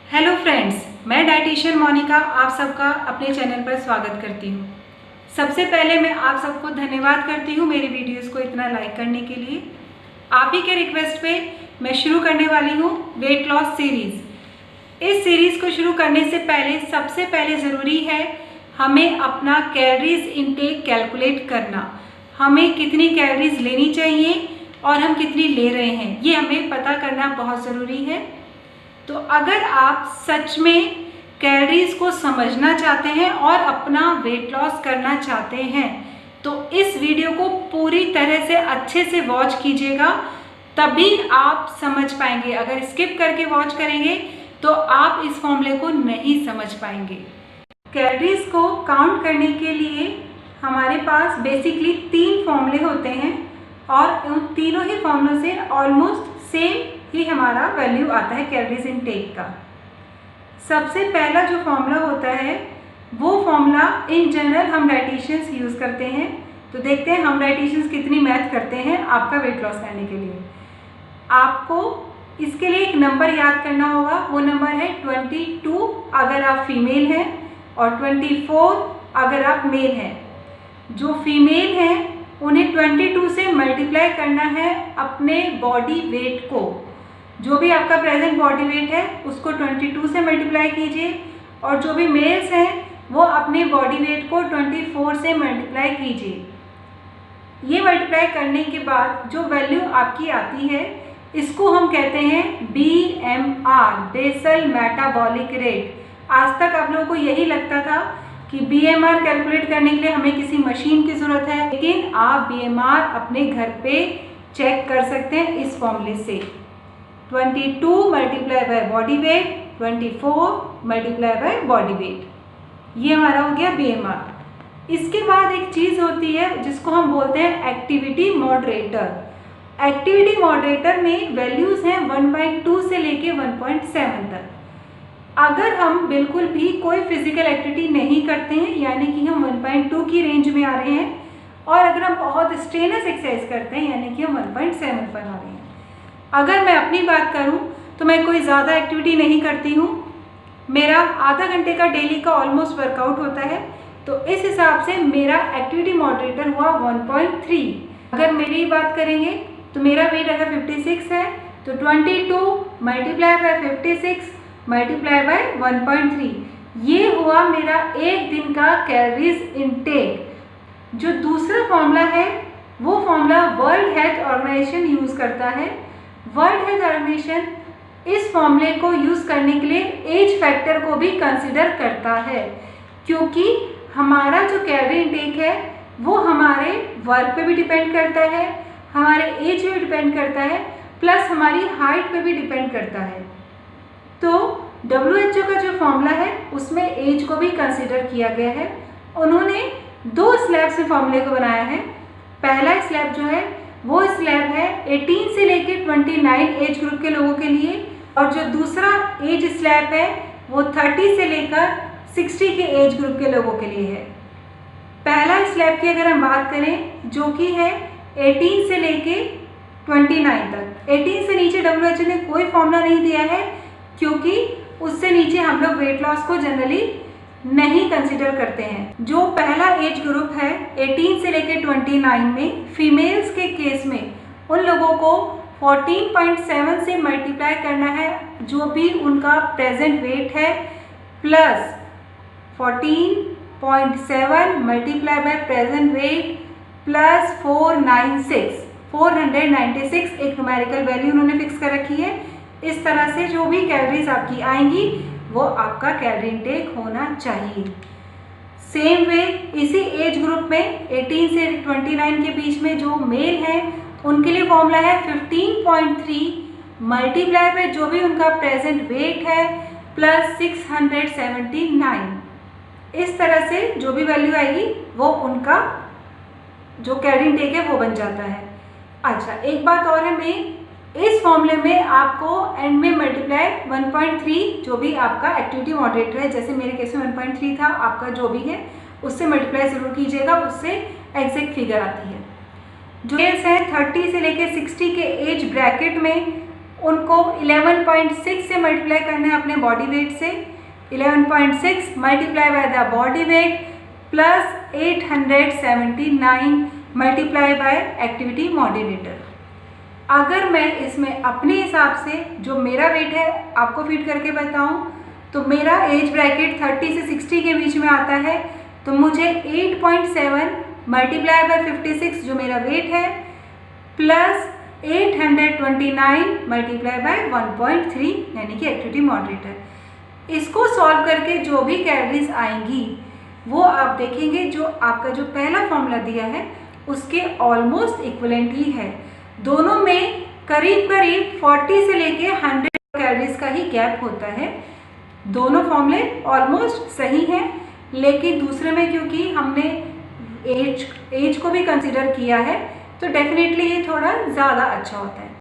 Hello friends, मैं dietitian Monika आप सबका अपने चैनल पर स्वागत करती हूँ। सबसे पहले मैं आप सबको धन्यवाद करती हूँ मेरी वीडियोस को इतना लाइक करने के लिए। आप ही के रिक्वेस्ट पे मैं शुरू करने वाली हूँ वेट लॉस सीरीज़। इस सीरीज़ को शुरू करने से पहले सबसे पहले ज़रूरी है हमें अपना कैलोरीज इनटेक कैलकुलेट करना। हमें कितनी कैलोरीज लेनी चाहिए और हम कितनी ले रहे हैं ये हमें पता करना बहुत ज़रूरी है। तो अगर आप सच में कैलोरीज को समझना चाहते हैं और अपना वेट लॉस करना चाहते हैं तो इस वीडियो को पूरी तरह से अच्छे से वॉच कीजिएगा, तभी आप समझ पाएंगे। अगर स्किप करके वॉच करेंगे तो आप इस फॉर्मूले को नहीं समझ पाएंगे। कैलोरीज को काउंट करने के लिए हमारे पास बेसिकली 3 फॉर्मूले होते हैं और उन तीनों ही फॉर्मूलों से ऑलमोस्ट सेम ही हमारा वैल्यू आता है कैलोरीज इनटेक का। सबसे पहला जो फॉर्मूला होता है वो फॉर्मूला इन जनरल हम डाइटिशियंस यूज़ करते हैं। तो देखते हैं हम डाइटिशियंस कितनी मैथ करते हैं आपका वेट लॉस करने के लिए। आपको इसके लिए एक नंबर याद करना होगा, वो नंबर है 22 अगर आप फीमेल हैं और 24 अगर आप मेल हैं। जो फीमेल हैं उन्हें 22 से मल्टीप्लाई करना है अपने बॉडी वेट को। जो भी आपका प्रेजेंट बॉडी वेट है उसको 22 से मल्टीप्लाई कीजिए और जो भी मेल्स हैं वो अपने बॉडी वेट को 24 से मल्टीप्लाई कीजिए। ये मल्टीप्लाई करने के बाद जो वैल्यू आपकी आती है इसको हम कहते हैं BMR, बेसल मेटाबॉलिक रेट। आज तक आप लोगों को यही लगता था कि BMR कैलकुलेट करने के लिए हमें किसी मशीन की ज़रूरत है, लेकिन आप BMR अपने घर पे चेक कर सकते हैं इस फॉर्मूले से। 22 multiply by body weight, 24 multiply by body weight, ये हमारा हो गया BMR। इसके बाद एक चीज़ होती है जिसको हम बोलते हैं एक्टिविटी मॉडरेटर। एक्टिविटी मॉडरेटर में वैल्यूज़ हैं 1/2 से लेके 1.7 तक। अगर हम बिल्कुल भी कोई फिजिकल एक्टिविटी नहीं करते हैं यानी कि हम 1.2 की रेंज में आ रहे हैं, और अगर हम बहुत स्ट्रेनस एक्सरसाइज करते हैं यानी कि हम 1.7 पर आ रहे हैं। अगर मैं अपनी बात करूं तो मैं कोई ज़्यादा एक्टिविटी नहीं करती हूं, मेरा आधा घंटे का डेली का ऑलमोस्ट वर्कआउट होता है, तो इस हिसाब से मेरा एक्टिविटी मॉडरेटर हुआ 1.3। अगर मेरी बात करेंगे तो मेरा वेट अगर 56 है तो 22 मल्टीप्लाई बाय 56 मल्टीप्लाई बाय 1.3, ये हुआ मेरा एक दिन का कैलोरीज इनटेक। जो दूसरा फॉर्मूला है वो formula World Health Organization use करता है। वर्ल्ड हेल्थ ऑर्गेनाइजेशन इस फॉर्मूले को यूज़ करने के लिए एज फैक्टर को भी कंसिडर करता है, क्योंकि हमारा जो कैलोरी इनटेक है वो हमारे वर्क पे भी डिपेंड करता है, हमारे एज पे भी डिपेंड करता है, प्लस हमारी हाइट पे भी डिपेंड करता है। तो WHO का जो फॉर्मूला है उसमें एज को भी कंसिडर किया गया है। उन्होंने 2 स्लैब्स में फॉर्मूले को बनाया है। पहला स्लैब जो है वो स्लैब है 18 से लेकर 29 एज ग्रुप के लोगों के लिए, और जो दूसरा एज स्लैब है वो 30 से लेकर 60 के एज ग्रुप के लोगों के लिए है। पहला स्लैब की अगर हम बात करें जो कि है 18 से लेके 29 तक। 18 से नीचे WHO ने कोई फॉर्मूला नहीं दिया है, क्योंकि उससे नीचे हम लोग वेट लॉस को जनरली नहीं कंसिडर करते हैं। जो पहला एज ग्रुप है 18 से लेकर 29 में, फीमेल्स के केस में उन लोगों को 14.7 से मल्टीप्लाई करना है जो भी उनका प्रेजेंट वेट है, plus 14.7 multiply by present weight plus 496 एक न्यूमेरिकल वैल्यू उन्होंने फिक्स कर रखी है। इस तरह से जो भी कैलोरीज आपकी आएंगी वो आपका कैलोरी इनटेक होना चाहिए। सेम वे इसी एज ग्रुप में 18 से 29 के बीच में जो मेल हैं उनके लिए फॉर्मूला है 15.3 मल्टीप्लाई बाय जो भी उनका प्रेजेंट वेट है प्लस 679। इस तरह से जो भी वैल्यू आएगी वो उनका जो कैलोरी इनटेक है वो बन जाता है। अच्छा, एक बात और है, मैं इस फॉर्मूले में आपको एंड में मल्टीप्लाई 1.3 जो भी आपका एक्टिविटी मॉडरेटर है, जैसे मेरे केस में 1.3 था, आपका जो भी है उससे मल्टीप्लाई ज़रूर कीजिएगा, उससे एग्जैक्ट फिगर आती है। जो एज है 30 से लेकर 60 के एज ब्रैकेट में उनको 11.6 से मल्टीप्लाई करना है अपने बॉडी वेट से। 11.6 multiply by the body weight plus 879 multiply by activity modulator. अगर मैं इसमें अपने हिसाब से जो मेरा वेट है आपको फीड करके बताऊं तो मेरा एज ब्रैकेट 30 से 60 के बीच में आता है, तो मुझे 8.7 मल्टीप्लाई बाय 56 जो मेरा वेट है प्लस 829 मल्टीप्लाई बाय 1.3 यानी कि एक्टिविटी मॉडरेटर, इसको सॉल्व करके जो भी कैलोरीज आएंगी वो आप देखेंगे जो आपका जो पहला फॉर्मूला दिया है उसके ऑलमोस्ट इक्विवेलेंट ही है। दोनों में करीब करीब 40 से लेके 100 कैलोरीज का ही गैप होता है। दोनों फॉर्मूले ऑलमोस्ट सही हैं, लेकिन दूसरे में क्योंकि हमने एज को भी कंसिडर किया है तो डेफिनेटली ये थोड़ा ज़्यादा अच्छा होता है।